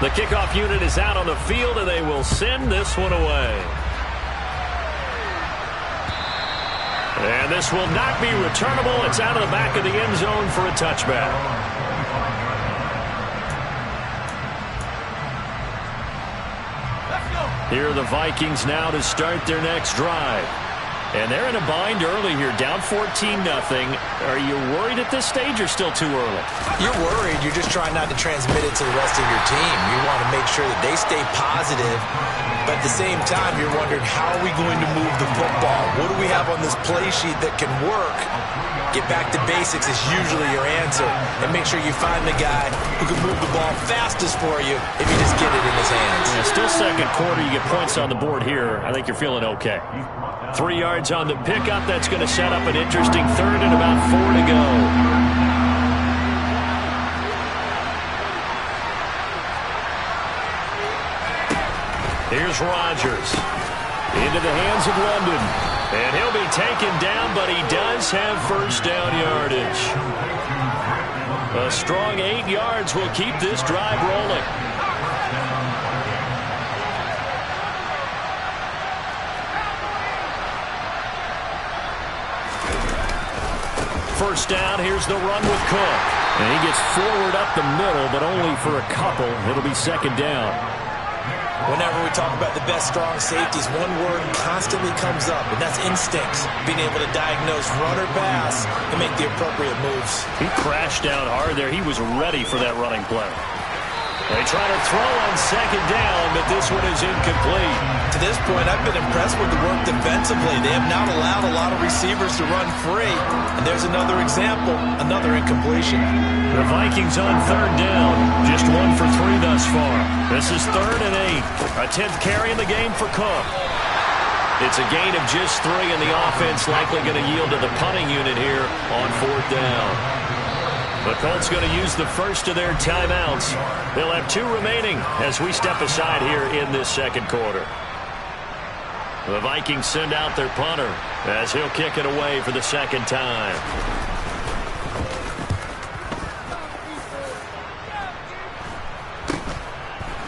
The kickoff unit is out on the field, and they will send this one away. And this will not be returnable. It's out of the back of the end zone for a touchback. Here are the Vikings now to start their next drive. And they're in a bind early here, down 14-0. Are you worried at this stage or still too early? You're worried. You're just trying not to transmit it to the rest of your team. You want to make sure that they stay positive. But at the same time, you're wondering, how are we going to move the football? What do we have on this play sheet that can work? Get back to basics is usually your answer. And make sure you find the guy who can move the ball fastest for you if you just get it in his hands. Yeah, still second quarter. You get points on the board here. I think you're feeling okay. 3 yards on the pickup. That's going to set up an interesting third and about 4 to go. Here's Rodgers. Into the hands of London. And he'll be taken down, but he does have first down yardage. A strong 8 yards will keep this drive rolling. First down, here's the run with Cook. And he gets forward up the middle, but only for a couple. It'll be second down. Whenever we talk about the best strong safeties, one word constantly comes up, and that's instincts. Being able to diagnose run or pass and make the appropriate moves. He crashed down hard there. He was ready for that running play. They try to throw on second down, but this one is incomplete. To this point, I've been impressed with the work defensively. They have not allowed a lot of receivers to run free. And there's another example, another incompletion. The Vikings on third down. Just 1 for 3 thus far. This is 3rd and 8. A 10th carry in the game for Cook. It's a gain of just 3, and the offense likely going to yield to the punting unit here on 4th down. The Colts going to use the first of their timeouts. They'll have 2 remaining as we step aside here in this second quarter. The Vikings send out their punter as he'll kick it away for the second time.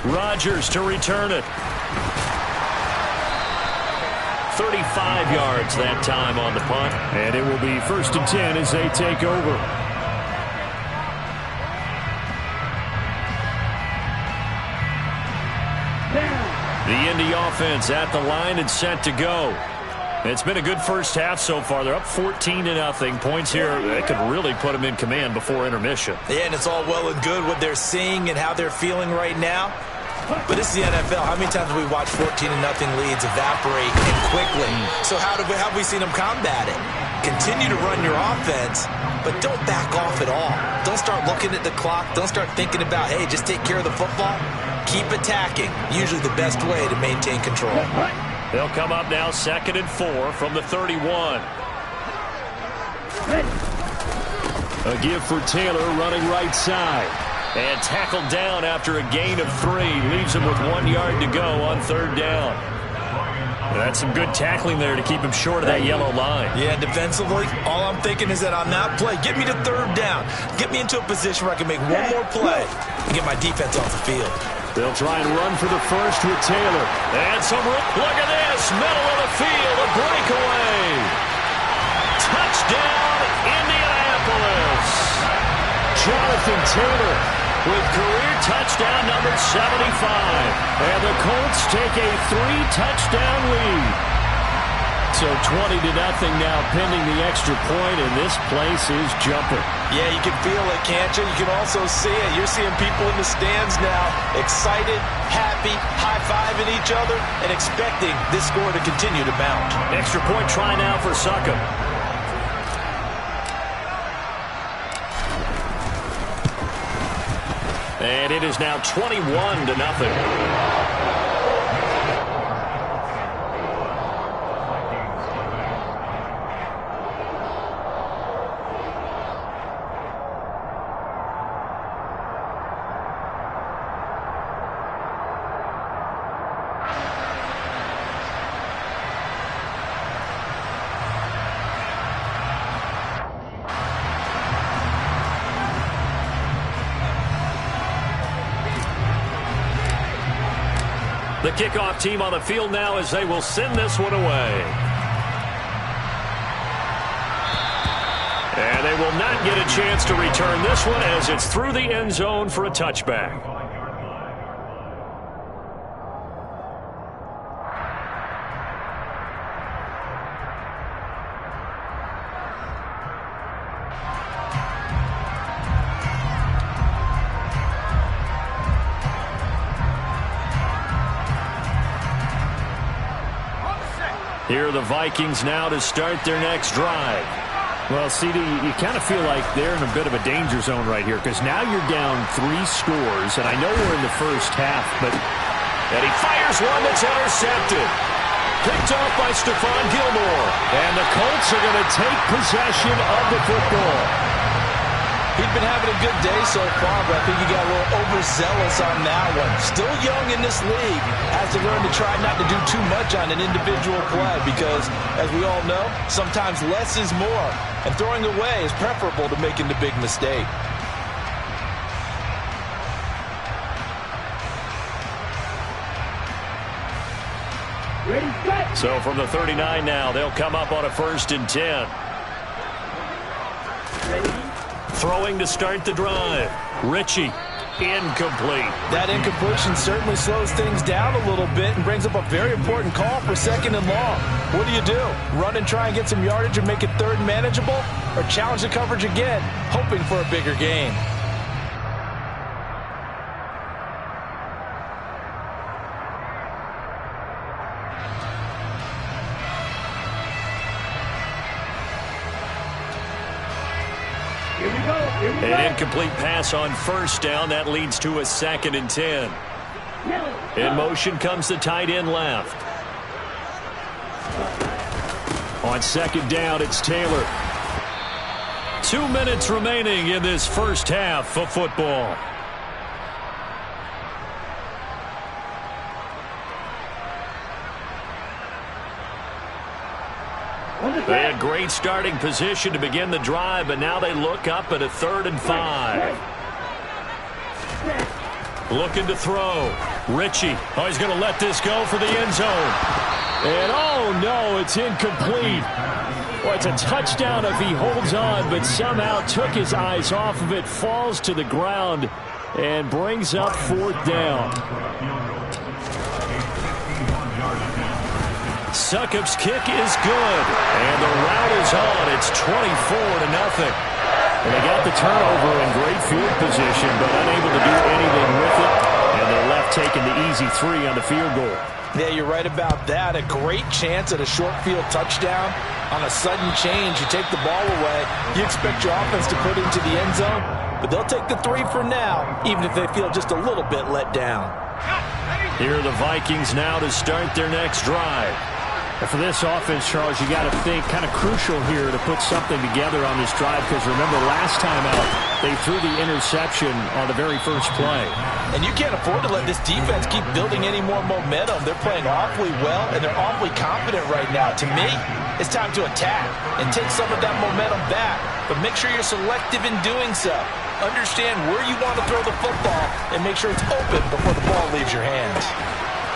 Rodgers to return it. 35 yards that time on the punt. And it will be 1st and 10 as they take over. The Indy offense at the line and set to go. It's been a good first half so far. They're up 14-0. Points here that could really put them in command before intermission. Yeah, and it's all well and good what they're seeing and how they're feeling right now. But this is the NFL. How many times have we watched 14-0 leads evaporate and quickly? So how have we seen them combat it? Continue to run your offense, but don't back off at all. Don't start looking at the clock. Don't start thinking about, hey, just take care of the football. Keep attacking. Usually the best way to maintain control. They'll come up now 2nd and 4 from the 31. A give for Taylor running right side. And tackled down after a gain of 3. Leaves him with 1 yard to go on 3rd down. That's some good tackling there to keep him short of that yellow line. Yeah, defensively, all I'm thinking is that on that play, get me to 3rd down. Get me into a position where I can make one more play and get my defense off the field. They'll try and run for the first with Taylor. And some room. Look at this. Middle of the field. A breakaway. Touchdown, Indianapolis. Jonathan Taylor with career touchdown number 75. And the Colts take a 3-touchdown lead. So 20-0 now pending the extra point, and this place is jumping. Yeah, you can feel it, can't you? You can also see it. You're seeing people in the stands now, excited, happy, high-fiving each other, and expecting this score to continue to mount. Extra point try now for Suckup. And it is now 21-0. The kickoff team on the field now as they will send this one away. And they will not get a chance to return this one as it's through the end zone for a touchback. Here are the Vikings now to start their next drive. Well, CD, you kind of feel like they're in a bit of a danger zone right here because now you're down 3 scores, and I know we're in the first half, but... And he fires one that's intercepted. Picked off by Stephon Gilmore. And the Colts are going to take possession of the football. He'd been having a good day so far, but I think he got a little overzealous on that one. Still young in this league. Has to learn to try not to do too much on an individual play because, as we all know, sometimes less is more. And throwing away is preferable to making the big mistake. So from the 39 now, they'll come up on a 1st and 10. Throwing to start the drive. Ritchie, incomplete. That incompletion certainly slows things down a little bit and brings up a very important call for 2nd and long. What do? Run and try and get some yardage and make it 3rd and manageable? Or challenge the coverage again, hoping for a bigger gain? An incomplete pass on 1st down. That leads to a 2nd and 10. In motion comes the tight end left. On 2nd down, it's Taylor. 2 minutes remaining in this first half of football. They had great starting position to begin the drive, but now they look up at a 3rd and 5. Looking to throw. Ritchie. Oh, he's going to let this go for the end zone. And oh no, it's incomplete. Well, it's a touchdown if he holds on, but somehow took his eyes off of it, falls to the ground, and brings up 4th down. Succop's kick is good, and the route is on. It's 24-0. And they got the turnover in great field position, but unable to do anything with it, and they're left taking the easy 3 on the field goal. Yeah, you're right about that. A great chance at a short field touchdown. On a sudden change, you take the ball away. You expect your offense to put it into the end zone, but they'll take the 3 for now, even if they feel just a little bit let down. Here are the Vikings now to start their next drive. And for this offense, Charles, you got to think kind of crucial here to put something together on this drive because remember last time out, they threw the interception on the very first play. And you can't afford to let this defense keep building any more momentum. They're playing awfully well, and they're awfully confident right now. To me, it's time to attack and take some of that momentum back. But make sure you're selective in doing so. Understand where you want to throw the football and make sure it's open before the ball leaves your hands.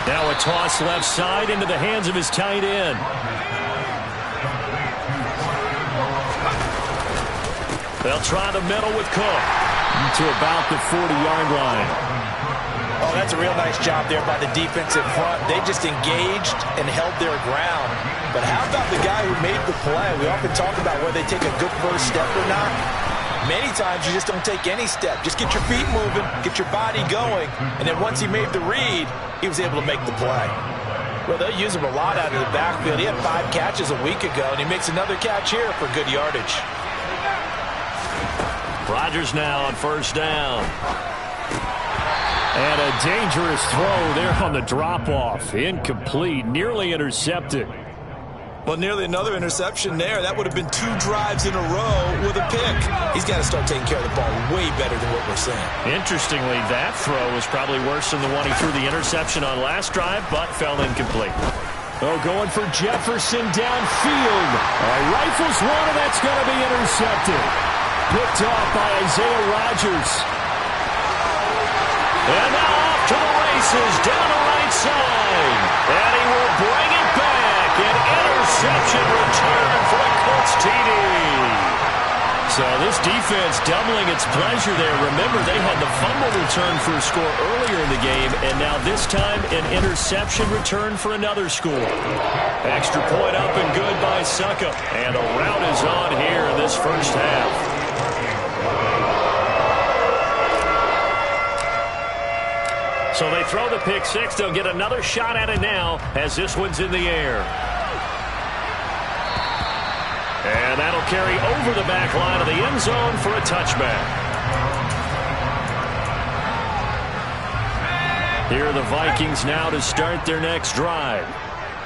Now a toss left side into the hands of his tight end. They'll try the middle with Cook to about the 40-yard line. Oh, that's a real nice job there by the defense in front. They just engaged and held their ground. But how about the guy who made the play? We often talk about whether they take a good first step or not. Many times you just don't take any step. Just get your feet moving, get your body going, and then once he made the read, he was able to make the play. Well, they'll use him a lot out of the backfield. He had 5 catches a week ago, and he makes another catch here for good yardage. Rodgers now on 1st down. And a dangerous throw there on the drop-off. Incomplete, nearly intercepted. Well, nearly another interception there. That would have been 2 drives in a row with a pick. He's got to start taking care of the ball way better than what we're seeing. Interestingly, that throw was probably worse than the one he threw the interception on last drive, but fell incomplete. Oh, going for Jefferson downfield. Rifles one, and that's going to be intercepted. Picked off by Isaiah Rodgers. And now off to the races. passes down the right side. And he will bring it back. An interception return for the Colts TD. So this defense doubling its pleasure there. Remember, they had the fumble return for a score earlier in the game, and now this time an interception return for another score. Extra point up and good by Suckup. And the rout is on here in this first half. So they throw the pick six. They'll get another shot at it now as this one's in the air. And that'll carry over the back line of the end zone for a touchback. Here are the Vikings now to start their next drive.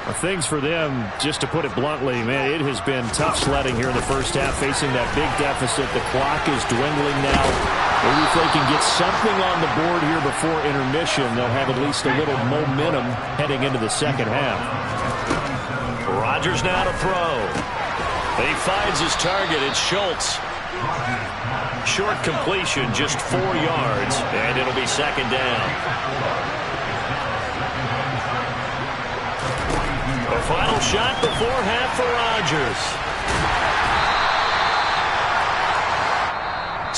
Well, things for them, just to put it bluntly, man, it has been tough sledding here in the first half, facing that big deficit. The clock is dwindling now. Maybe if they can get something on the board here before intermission, they'll have at least a little momentum heading into the second half. Rodgers now to throw. He finds his target. It's Schultz. Short completion, just 4 yards, and it'll be second down. A final shot before half for Rodgers.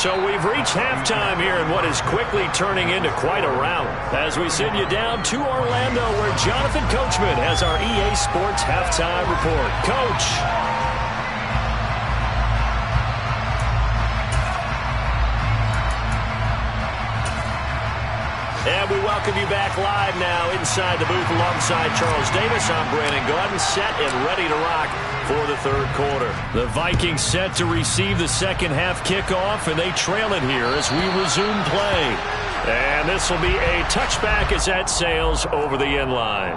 So we've reached halftime here in what is quickly turning into quite a rout. As we send you down to Orlando, where Jonathan Coachman has our EA Sports halftime report. Coach. And we welcome you back live now inside the booth alongside Charles Davis. I'm Brandon Gaudin, set and ready to rock for the third quarter. The Vikings set to receive the second half kickoff, and they trail it here as we resume play. And this will be a touchback as that sails over the end line.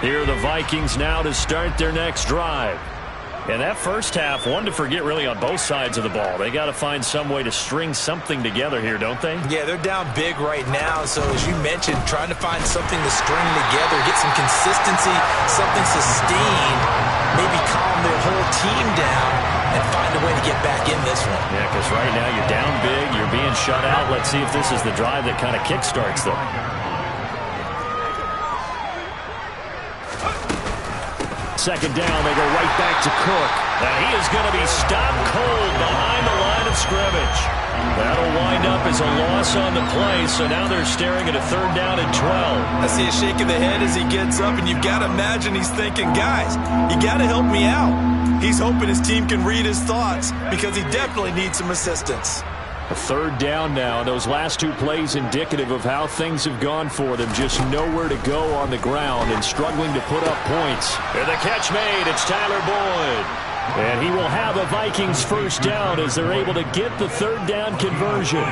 Here are the Vikings now to start their next drive. And that first half, one to forget really on both sides of the ball. They got to find some way to string something together here, don't they? Yeah, they're down big right now. So as you mentioned, trying to find something to string together, get some consistency, something sustained, maybe calm their whole team down and find a way to get back in this one. Yeah, because right now you're down big, you're being shut out. Let's see if this is the drive that kind of kickstarts them. Second down, they go right back to Cook. And he is going to be stopped cold behind the line of scrimmage. That'll wind up as a loss on the play, so now they're staring at a third down and 12. I see a shake of the head as he gets up, and you've got to imagine he's thinking, guys, you got to help me out. He's hoping his team can read his thoughts because he definitely needs some assistance. A third down now. Those last two plays indicative of how things have gone for them. Just nowhere to go on the ground and struggling to put up points. And the catch made. It's Tyler Boyd. And he will have a Vikings first down as they're able to get the third down conversion.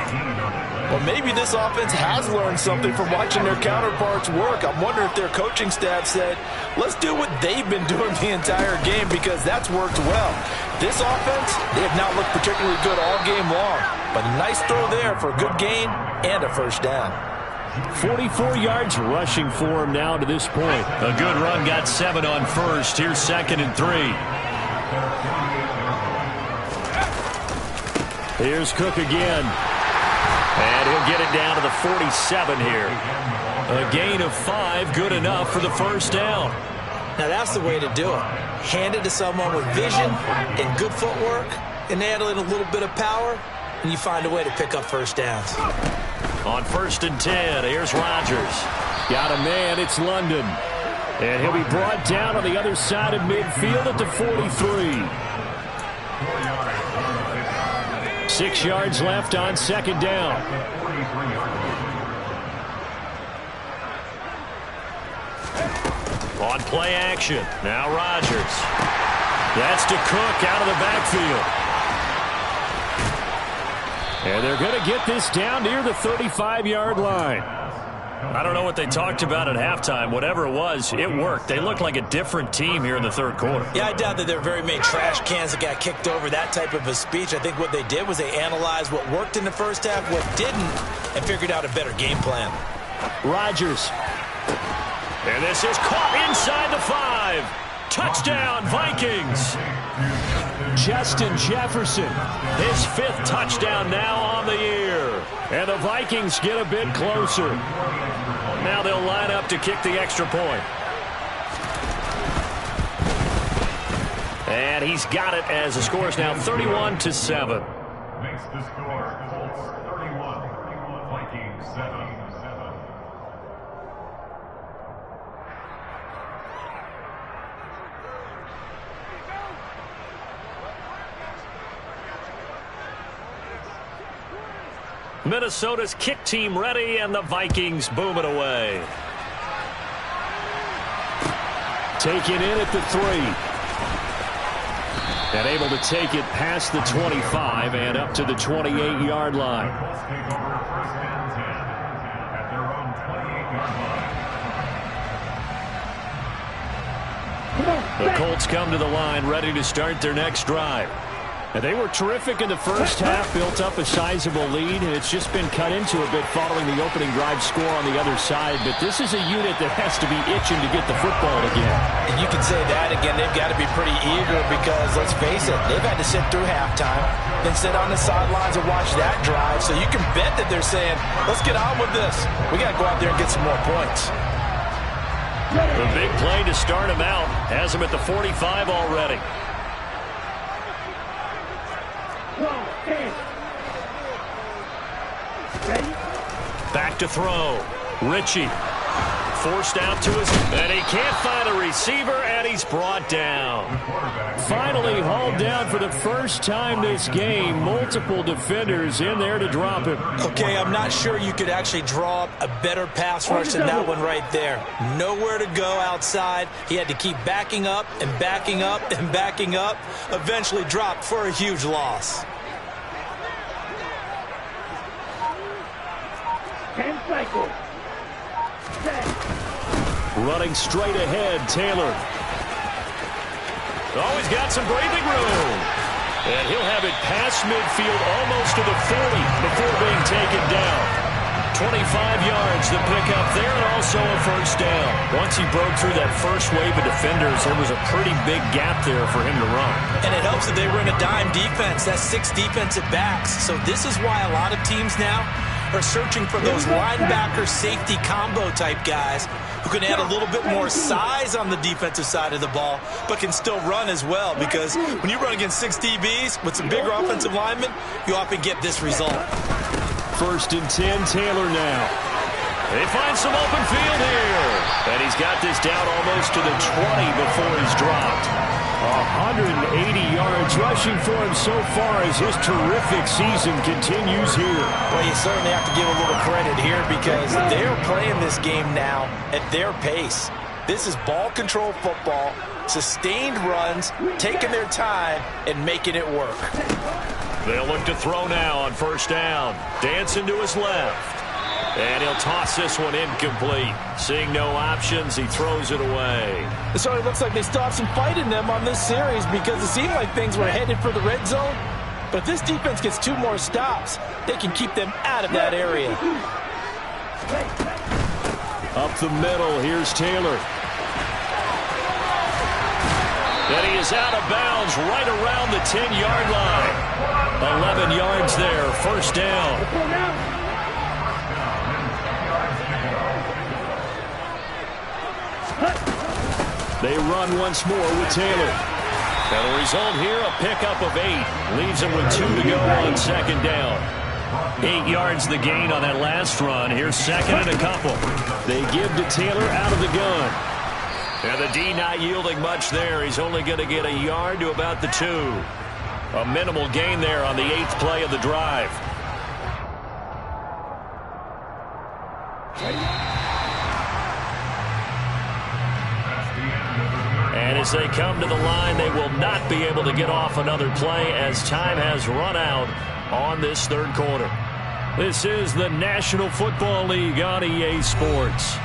Well, maybe this offense has learned something from watching their counterparts work. I'm wondering if their coaching staff said, let's do what they've been doing the entire game because that's worked well. This offense, they have not looked particularly good all game long. But a nice throw there for a good gain and a first down. 44 yards rushing for him now to this point. A good run, got 7 on first. Here's 2nd and 3. Here's Cook again. And he'll get it down to the 47 here. A gain of 5, good enough for the first down. Now that's the way to do it. Hand it to someone with vision and good footwork, and add in a little bit of power, and you find a way to pick up first downs. On 1st and 10, here's Rodgers. Got a man, it's London. And he'll be brought down on the other side of midfield at the 43. 6 yards left on second down. On play action, now Rodgers. That's to Cook out of the backfield. And they're going to get this down near the 35-yard line. I don't know what they talked about at halftime. Whatever it was, it worked. They looked like a different team here in the third quarter. Yeah, I doubt that there are very many trash cans that got kicked over, that type of a speech. I think what they did was they analyzed what worked in the first half, what didn't, and figured out a better game plan. Rodgers. And this is caught inside the 5. Touchdown, Vikings. Justin Jefferson. His 5th touchdown now on the year. And the Vikings get a bit closer. Now they'll line up to kick the extra point. And he's got it as the score is now 31-7. Makes the score Colts 31, Vikings 7. Minnesota's kick team ready, and the Vikings boom it away. Taken in at the 3. And able to take it past the 25 and up to the 28-yard line. Colts take over 1st and 10 at their own 28-yard line. The Colts come to the line ready to start their next drive. And they were terrific in the first half, built up a sizable lead, and it's just been cut into a bit following the opening drive score on the other side. But this is a unit that has to be itching to get the football again. And you can say that again. They've got to be pretty eager because, let's face it, they've had to sit through halftime, then sit on the sidelines and watch that drive. So you can bet that they're saying, let's get on with this. We got to go out there and get some more points. The big play to start him out has him at the 45 already. Back to throw. Ritchie forced out to his, and he can't find a receiver, and he's brought down. Finally hauled down for the first time this game. Multiple defenders in there to drop him. Okay, I'm not sure you could actually draw up a better pass rush than that one right there. Nowhere to go outside. He had to keep backing up and backing up and backing up. Eventually dropped for a huge loss. 10 cycles. Running straight ahead, Taylor. Oh, he's got some breathing room. And he'll have it past midfield almost to the 40 before being taken down. 25 yards to pick up there, and also a first down. Once he broke through that first wave of defenders, there was a pretty big gap there for him to run. And it helps that they were in a dime defense. That's 6 defensive backs. So this is why a lot of teams now are searching for those linebacker safety combo type guys who can add a little bit more size on the defensive side of the ball, but can still run as well, because when you run against 6 DBs with some bigger offensive linemen, you often get this result. 1st and 10, Taylor now. They find some open field here. And he's got this down almost to the 20 before he's dropped. 180 yards rushing for him so far as his terrific season continues here. Well, you certainly have to give a little credit here because they're playing this game now at their pace. This is ball control football, sustained runs, taking their time, and making it work. They'll look to throw now on first down. Dancing to his left. And he'll toss this one incomplete. Seeing no options, he throws it away. So it looks like they still have some fight in them on this series because it seemed like things were headed for the red zone. But if this defense gets 2 more stops, they can keep them out of that area. Up the middle, here's Taylor. And he is out of bounds right around the 10-yard line. 11 yards there, first down. They run once more with Taylor. And the result here, a pickup of 8. Leaves him with 2 to go on second down. 8 yards the gain on that last run. Here's second and a couple. They give to Taylor out of the gun. And the D not yielding much there. He's only going to get a yard to about the 2. A minimal gain there on the 8th play of the drive. And as they come to the line, they will not be able to get off another play as time has run out on this third quarter. This is the National Football League on EA Sports.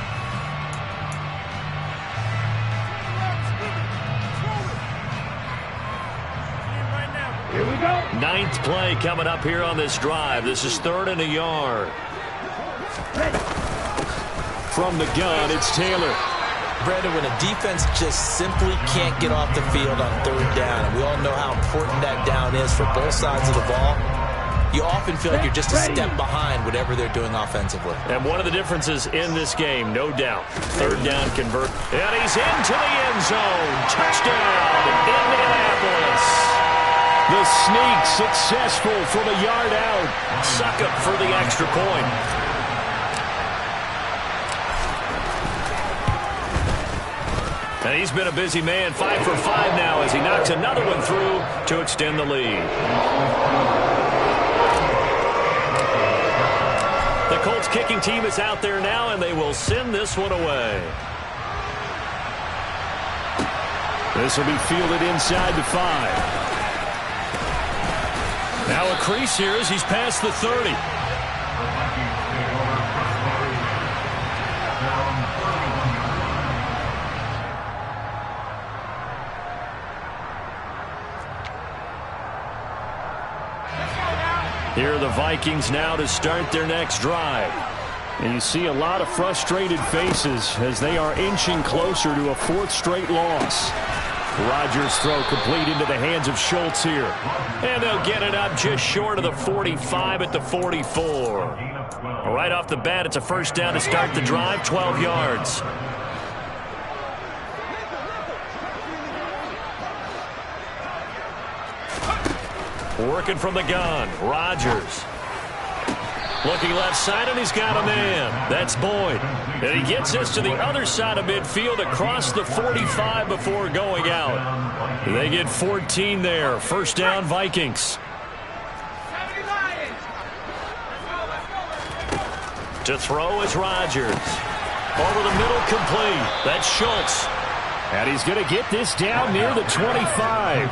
Here we go. 9th play coming up here on this drive. This is 3rd and a yard. From the gun, it's Taylor. Brandon, when a defense just simply can't get off the field on third down, and we all know how important that down is for both sides of the ball, you often feel like you're just a step behind whatever they're doing offensively. And one of the differences in this game, no doubt, third down convert. And he's into the end zone. Touchdown, Indianapolis. The sneak successful from a yard out. Succop for the extra point. And he's been a busy man, 5 for 5 now as he knocks another one through to extend the lead. The Colts kicking team is out there now, and they will send this one away. This will be fielded inside the 5. Now a crease here as he's past the 30. Here are the Vikings now to start their next drive. And you see a lot of frustrated faces as they are inching closer to a 4th straight loss. Rodgers' throw complete into the hands of Schultz here. And they'll get it up just short of the 45 at the 44. Right off the bat, it's a first down to start the drive, 12 yards. Working from the gun, Rodgers. Looking left side, and he's got a man. That's Boyd. And he gets this to the other side of midfield across the 45 before going out. They get 14 there. First down, Vikings. To throw is Rodgers. Over the middle, complete. That's Schultz. And he's going to get this down near the 25.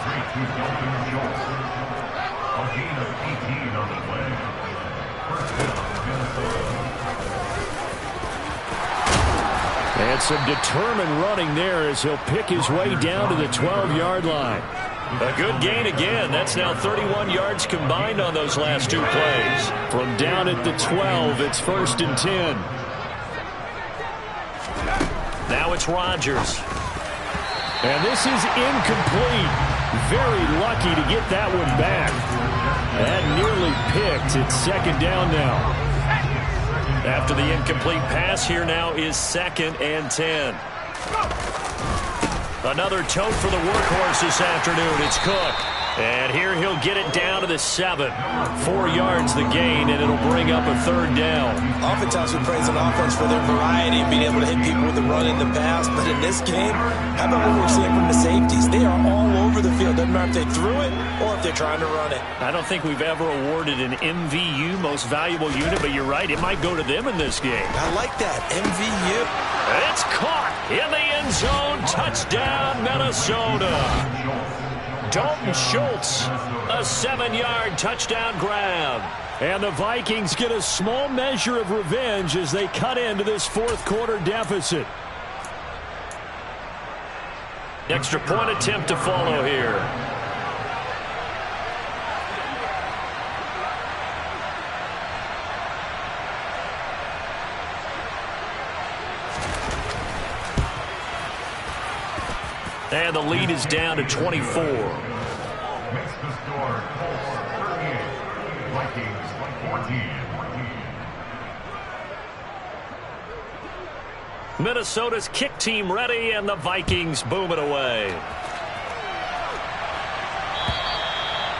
And some determined running there as he'll pick his way down to the 12-yard line. A good gain again. That's now 31 yards combined on those last 2 plays. From down at the 12, it's 1st and 10. Now it's Rodgers. And this is incomplete. Very lucky to get that one back. That nearly picked. It's 2nd down now. After the incomplete pass, here now is 2nd and 10. Another tote for the workhorse this afternoon. It's Cook. And here he'll get it down to the 7. 4 yards the gain, and it'll bring up a 3rd down. Oftentimes we praise an offense for their variety and being able to hit people with the run in the pass. But in this game, how about what we're seeing from the safeties? They are all over the field. Doesn't matter if they threw it or if they're trying to run it. I don't think we've ever awarded an MVU, most valuable unit, but you're right. It might go to them in this game. I like that. MVU. It's caught in the end zone. Touchdown, Minnesota. Dalton Schultz, a 7-yard touchdown grab. And the Vikings get a small measure of revenge as they cut into this 4th quarter deficit. Extra point attempt to follow here. And the lead is down to 24. Makes the score Colts 38, Vikings 14. Minnesota's kick team ready, and the Vikings boom it away.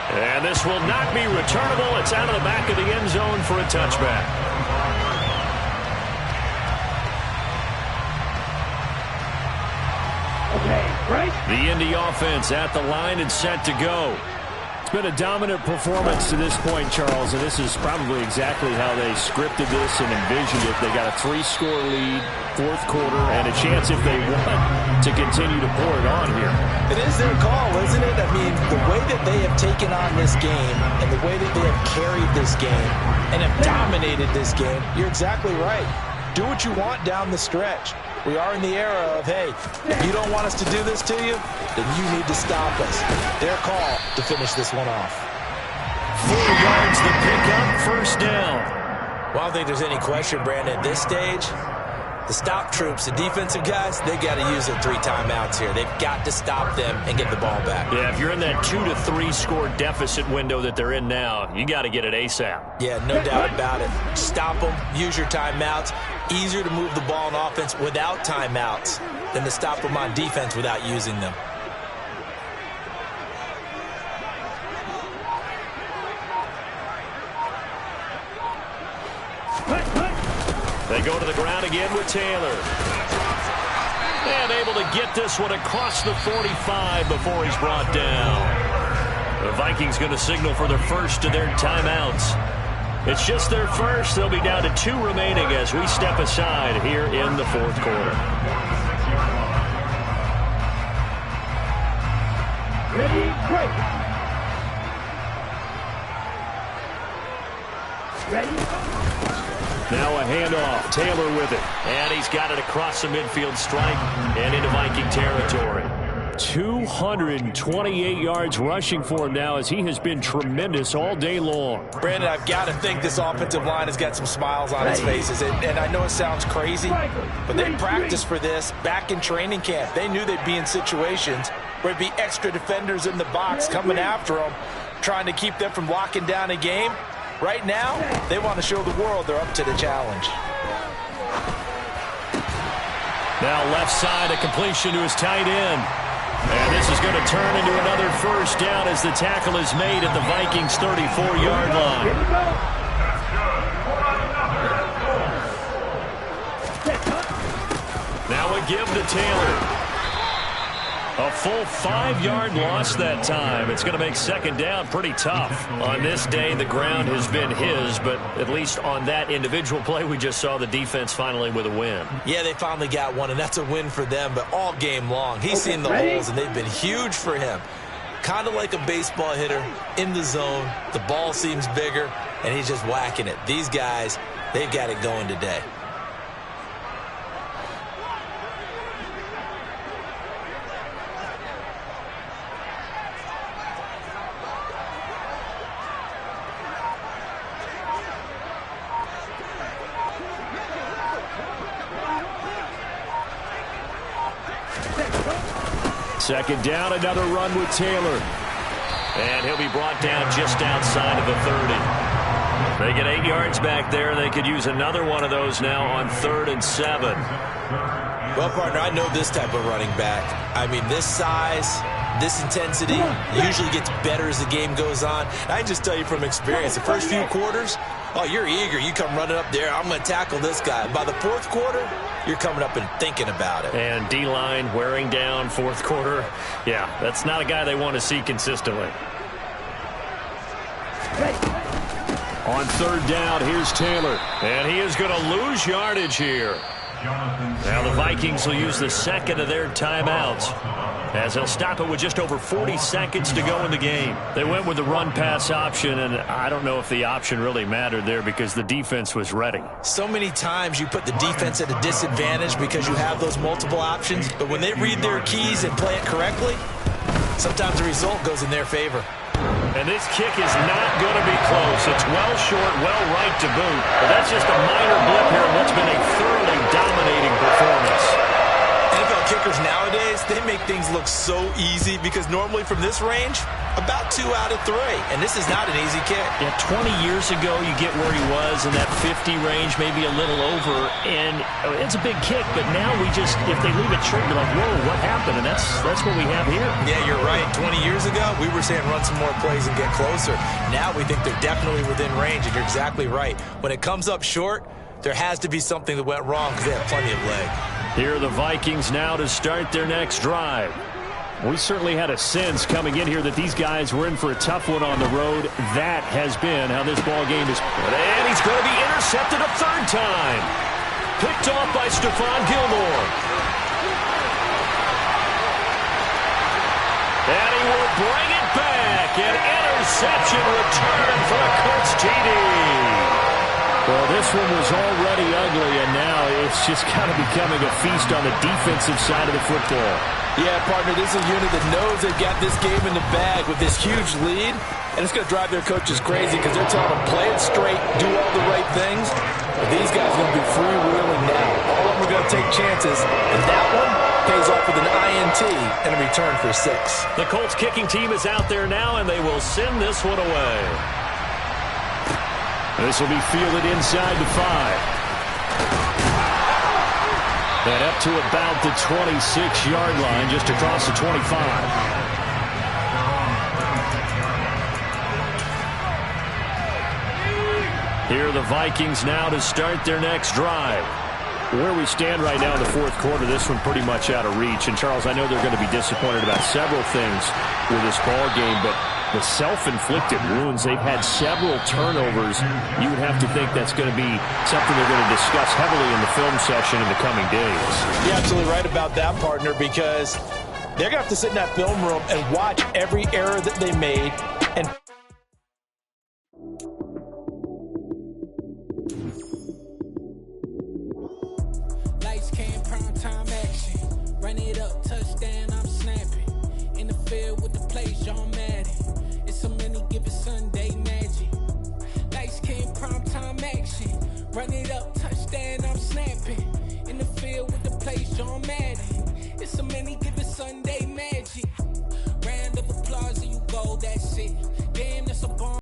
And this will not be returnable. It's out of the back of the end zone for a touchback. The Indy offense at the line and set to go. It's been a dominant performance to this point, Charles, and this is probably exactly how they scripted this and envisioned it. They got a 3-score lead, 4th quarter, and a chance if they want to continue to pour it on here. It is their call, isn't it? I mean, the way that they have taken on this game and the way that they have carried this game and have dominated this game, you're exactly right. Do what you want down the stretch. We are in the era of, hey, if you don't want us to do this to you, then you need to stop us. Their call to finish this one off. 4 yards the pickup, first down. Well, I don't think there's any question, Brandon, at this stage, The stop troops, the defensive guys, they got to use their 3 timeouts here. They've got to stop them and get the ball back. Yeah, if you're in that 2 to 3 score deficit window that they're in now, you got to get it ASAP. Yeah, no doubt about it. Stop them, use your timeouts. Easier to move the ball on offense without timeouts than to stop them on defense without using them. They go to the ground again with Taylor. And able to get this one across the 45 before he's brought down. The Vikings going to signal for their first of their timeouts. It's just their first. They'll be down to 2 remaining as we step aside here in the 4th quarter. Ready, break. Ready. Now a handoff. Taylor with it. And he's got it across the midfield stripe and into Viking territory. 228 yards rushing for him now as he has been tremendous all day long. Brandon, I've got to think this offensive line has got some smiles on its faces. And I know it sounds crazy, but they practiced for this back in training camp. They knew they'd be in situations where there'd be extra defenders in the box coming after them, trying to keep them from locking down a game. Right now, they want to show the world they're up to the challenge. Now left side, a completion to his tight end. And this is going to turn into another first down as the tackle is made at the Vikings' 34-yard line. Now a give to Taylor. A full 5-yard loss that time. It's going to make second down pretty tough. On this day, the ground has been his, but at least on that individual play, we just saw the defense finally with a win. Yeah, they finally got one, and that's a win for them, but all game long. He's seen the holes, and they've been huge for him. Kind of like a baseball hitter in the zone. The ball seems bigger, and he's just whacking it. These guys, they've got it going today. Second down, another run with Taylor. And he'll be brought down just outside of the 30. They get 8 yards back there. They could use another one of those now on 3rd and 7. Well, partner, I know this type of running back. I mean, this size, this intensity usually gets better as the game goes on. I can just tell you from experience, the first few quarters, oh, you're eager. You come running up there. I'm going to tackle this guy. By the 4th quarter, you're coming up and thinking about it. And D-line wearing down 4th quarter. Yeah, that's not a guy they want to see consistently. On 3rd down, here's Taylor. And he is going to lose yardage here. Now the Vikings will use the second of their timeouts, as they'll stop it with just over 40 seconds to go in the game. They went with the run-pass option, and I don't know if the option really mattered there because the defense was ready. So many times you put the defense at a disadvantage because you have those multiple options, but when they read their keys and play it correctly, sometimes the result goes in their favor. And this kick is not going to be close. It's well short, well right to boot. But that's just a minor blip here in what's been a thoroughly dominating performance. NFL kickers nowadays, they make things look so easy because normally from this range, about 2 out of 3. And this is not an easy kick. Yeah, 20 years ago, you get where he was in that 50 range, maybe a little over. And it's a big kick, but now we just, if they leave it short, you're like, whoa, what happened? And that's what we have here. Yeah, you're right. 20 years ago, we were saying run some more plays and get closer. Now we think they're definitely within range, and you're exactly right. When it comes up short, there has to be something that went wrong because they have plenty of leg. Here are the Vikings now to start their next drive. We certainly had a sense coming in here that these guys were in for a tough one on the road. That has been how this ball game is. And he's going to be intercepted a 3rd time. Picked off by Stephon Gilmore. And he will bring it back. An interception return for a Colts TD. Well, this one was already ugly, and now it's just kind of becoming a feast on the defensive side of the football. Yeah, partner, this is a unit that knows they've got this game in the bag with this huge lead, and it's going to drive their coaches crazy because they're telling them play it straight, do all the right things. But these guys are going to be freewheeling now. All of we're going to take chances, and that one pays off with an INT and a return for 6. The Colts kicking team is out there now, and they will send this one away. This will be fielded inside the 5. And up to about the 26-yard line, just across the 25. Here are the Vikings now to start their next drive. Where we stand right now in the fourth quarter, this one pretty much out of reach. And, Charles, I know they're going to be disappointed about several things with this ball game, but the self-inflicted wounds, they've had several turnovers. You would have to think that's going to be something they're going to discuss heavily in the film session in the coming days. You're absolutely right about that, partner, because they're going to have to sit in that film room and watch every error that they made. And lights came, prime time action. Run it up, touchdown, I'm snapping. In the field with the play, John Madden. It's so many, give it Sunday magic. Lights came, prime time action. Run it up, touchdown, I'm snapping. In the field with the play, John Madden. It's so many, give it Sunday magic. Round of applause and you go, that's it.